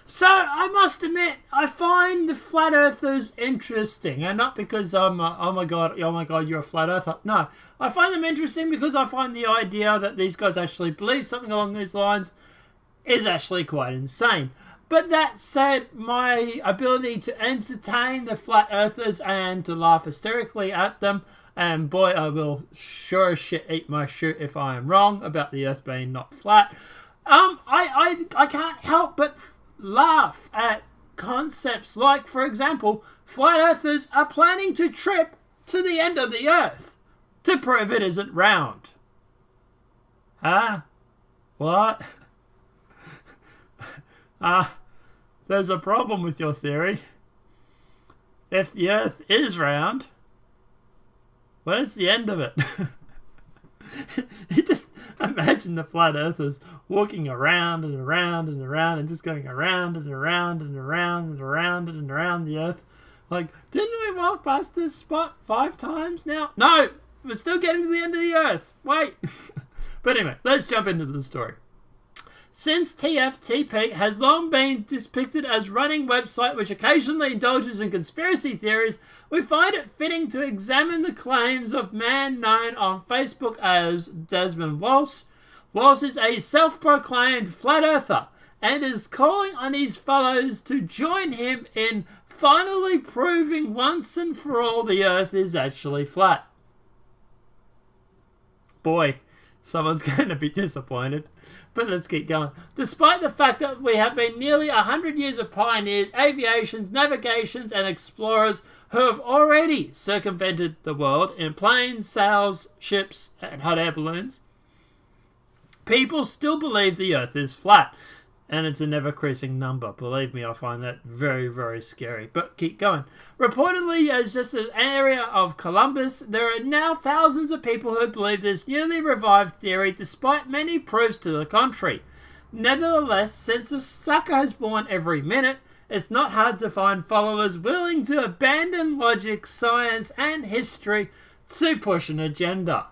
So, I must admit, I find the flat earthers interesting, and not because I'm oh my god, you're a flat earther. No, I find them interesting because I find the idea that these guys actually believe something along these lines is actually quite insane. But that said, my ability to entertain the flat earthers and to laugh hysterically at them, and boy, I will sure as shit eat my shit if I am wrong about the earth being not flat. I can't help but laugh at concepts like, for example, flat earthers are planning to trip to the end of the earth to prove it isn't round. Huh? What? There's a problem with your theory. If the earth is round, where's the end of it? You just imagine the flat earthers walking around and around and around and just going around and around and around and around and around the earth. Like, didn't we walk past this spot 5 times now? No, we're still getting to the end of the earth. Wait. But anyway, let's jump into the story. Since TFTP has long been depicted as a running website which occasionally indulges in conspiracy theories, we find it fitting to examine the claims of man known on Facebook as Desmond Walsh. Walsh is a self-proclaimed flat earther and is calling on his fellows to join him in finally proving once and for all the earth is actually flat. Boy, someone's going to be disappointed. But let's keep going. Despite the fact that we have been nearly 100 years of pioneers, aviations, navigations, and explorers who have already circumvented the world in planes, sails, ships, and hot air balloons, people still believe the earth is flat. And it's a never-increasing number. Believe me, I find that very, very scary. But keep going. Reportedly, as just an area of Columbus, there are now thousands of people who believe this newly revived theory, despite many proofs to the contrary. Nevertheless, since a sucker has born every minute, it's not hard to find followers willing to abandon logic, science, and history to push an agenda.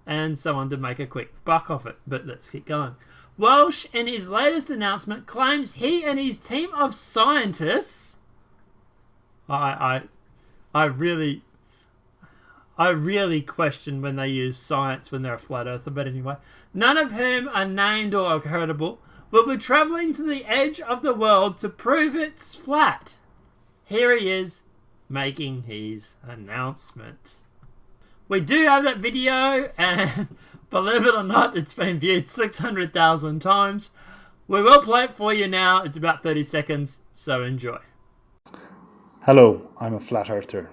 And someone to make a quick buck off it. But let's keep going. Walsh, in his latest announcement, claims he and his team of scientists... I really question when they use science when they're a flat earther, but anyway. None of whom are named or credible, will be travelling to the edge of the world to prove it's flat. Here he is, making his announcement. We do have that video, and... believe it or not, it's been viewed 600,000 times. We will play it for you now. It's about 30 seconds, so enjoy. Hello, I'm a flat earther.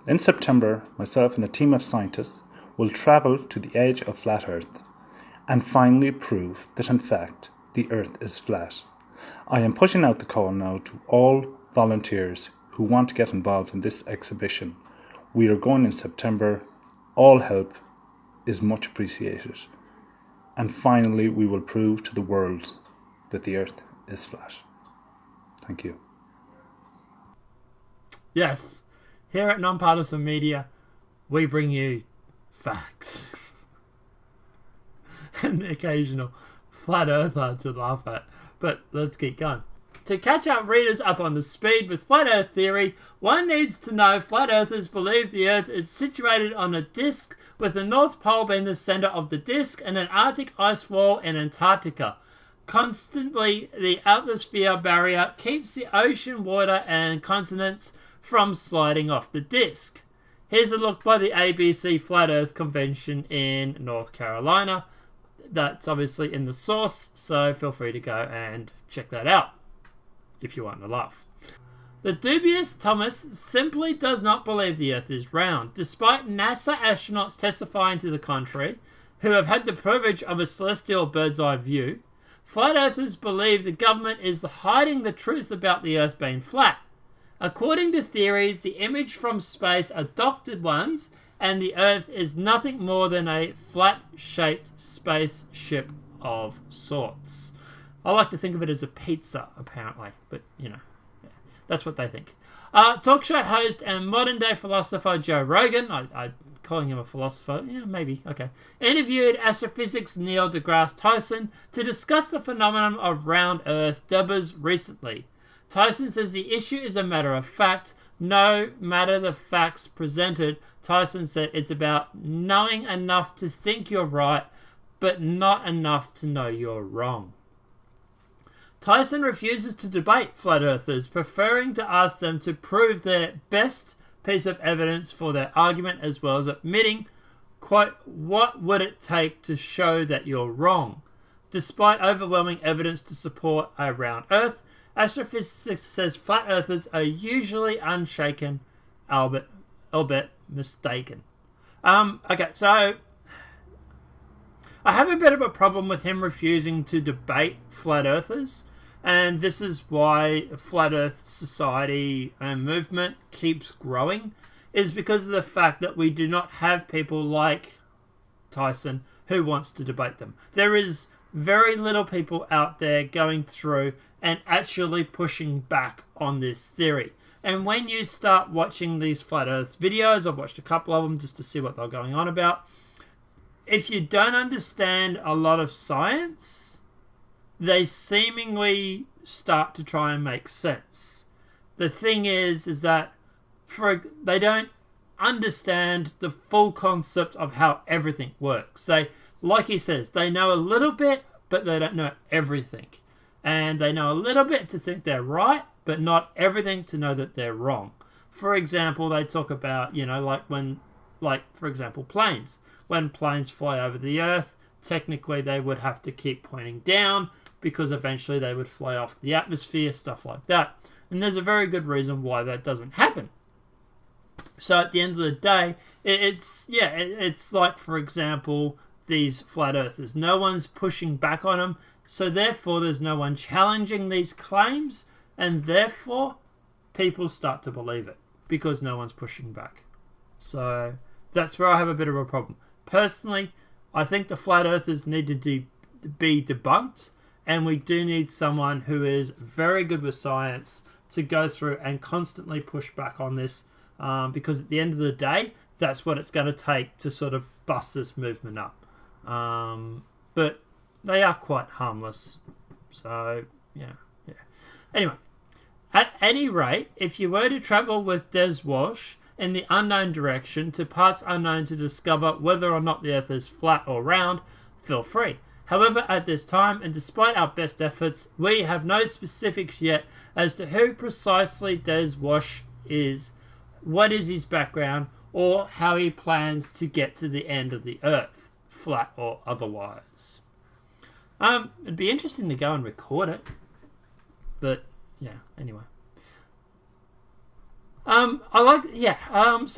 In September, myself and a team of scientists will travel to the edge of flat earth and finally prove that in fact the earth is flat. I am pushing out the call now to all volunteers who want to get involved in this exhibition. We are going in September. All help is much appreciated. And finally, we will prove to the world that the earth is flat. Thank you. Yes, here at Nonpartisan Media, we bring you facts. And the occasional flat earther to laugh at. But let's keep going. To catch our readers up on the speed with flat earth theory, one needs to know flat earthers believe the earth is situated on a disk, with the North Pole being the centre of the disk and an Arctic ice wall in Antarctica. Constantly, the atmosphere barrier keeps the ocean water and continents from sliding off the disk. Here's a look by the ABC Flat Earth Convention in North Carolina. That's obviously in the source, so feel free to go and check that out if you want to laugh. The dubious Thomas simply does not believe the earth is round, despite NASA astronauts testifying to the contrary, who have had the privilege of a celestial bird's eye view. Flat earthers believe the government is hiding the truth about the earth being flat. According to theories, the image from space are doctored ones, and the earth is nothing more than a flat-shaped spaceship of sorts. I like to think of it as a pizza, apparently, but, you know, yeah, that's what they think. Talk show host and modern-day philosopher Joe Rogan, I calling him a philosopher. Yeah, maybe. Okay. Interviewed astrophysics Neil deGrasse Tyson to discuss the phenomenon of round Earth dubbers recently. Tyson says the issue is a matter of fact. No matter the facts presented, Tyson said it's about knowing enough to think you're right, but not enough to know you're wrong. Tyson refuses to debate flat earthers, preferring to ask them to prove their best piece of evidence for their argument, as well as admitting, quote, what would it take to show that you're wrong? Despite overwhelming evidence to support a round earth, astrophysics says flat earthers are usually unshaken, albeit mistaken. Okay, so I have a bit of a problem with him refusing to debate flat earthers. And this is why Flat Earth Society and movement keeps growing, is because of the fact that we do not have people like Tyson who wants to debate them. There is very little people out there going through and actually pushing back on this theory. And when you start watching these Flat Earth videos, I've watched a couple of them just to see what they're going on about. If you don't understand a lot of science, they seemingly start to try and make sense. The thing is that they don't understand the full concept of how everything works. Like he says, they know a little bit, but they don't know everything. And they know a little bit to think they're right, but not everything to know that they're wrong. For example, they talk about, for example, planes. When planes fly over the Earth, technically they would have to keep pointing down, because eventually they would fly off the atmosphere, stuff like that. And there's a very good reason why that doesn't happen. So at the end of the day, it's like, for example, these flat earthers. No one's pushing back on them, so therefore there's no one challenging these claims, and therefore people start to believe it, because no one's pushing back. So that's where I have a bit of a problem. Personally, I think the flat earthers need to be debunked, and we do need someone who is very good with science to go through and constantly push back on this, because at the end of the day, that's what it's going to take to sort of bust this movement up. But they are quite harmless. So, yeah. Anyway, at any rate, if you were to travel with Des Walsh in the unknown direction to parts unknown to discover whether or not the Earth is flat or round, feel free. However, at this time, and despite our best efforts, we have no specifics yet as to who precisely Des Walsh is, what is his background, or how he plans to get to the end of the Earth, flat or otherwise. It'd be interesting to go and record it, but yeah, anyway. So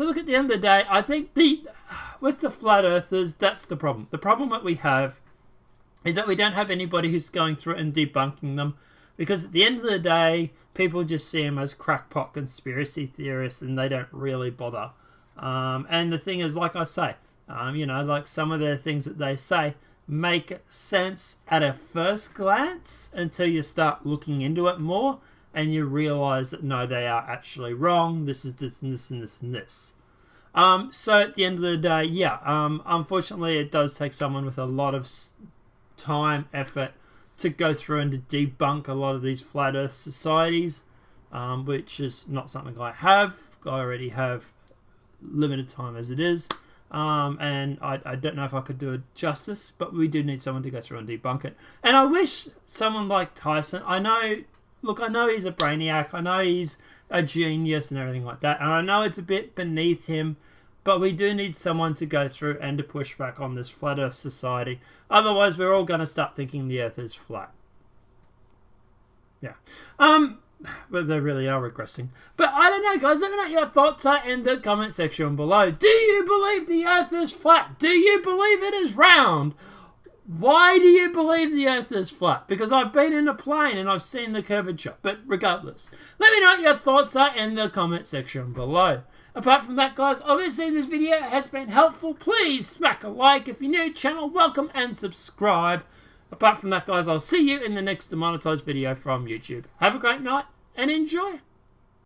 look, at the end of the day, I think with the flat earthers, that's the problem. The problem that we have is that we don't have anybody who's going through and debunking them, because at the end of the day, people just see them as crackpot conspiracy theorists and they don't really bother. And the thing is, like I say, like some of the things that they say make sense at a first glance until you start looking into it more and you realize that no, they are actually wrong. This is this and this and this and this. So at the end of the day, unfortunately it does take someone with a lot of time, effort to go through and to debunk a lot of these flat earth societies, which is not something I have. I already have limited time as it is, and I don't know if I could do it justice, but we do need someone to go through and debunk it. And I wish someone like Tyson, I know he's a brainiac, I know he's a genius and everything like that, and I know it's a bit beneath him, but we do need someone to go through and to push back on this flat earth society. Otherwise, we're all going to start thinking the earth is flat. Yeah. But they really are regressing. But I don't know, guys. Let me know your thoughts in the comment section below. Do you believe the earth is flat? Do you believe it is round? Why do you believe the earth is flat? Because I've been in a plane and I've seen the curvature. But regardless, let me know what your thoughts are in the comment section below. Apart from that, guys, obviously this video has been helpful. Please smack a like. If you're new to the channel, welcome and subscribe. Apart from that, guys, I'll see you in the next demonetized video from YouTube. Have a great night and enjoy.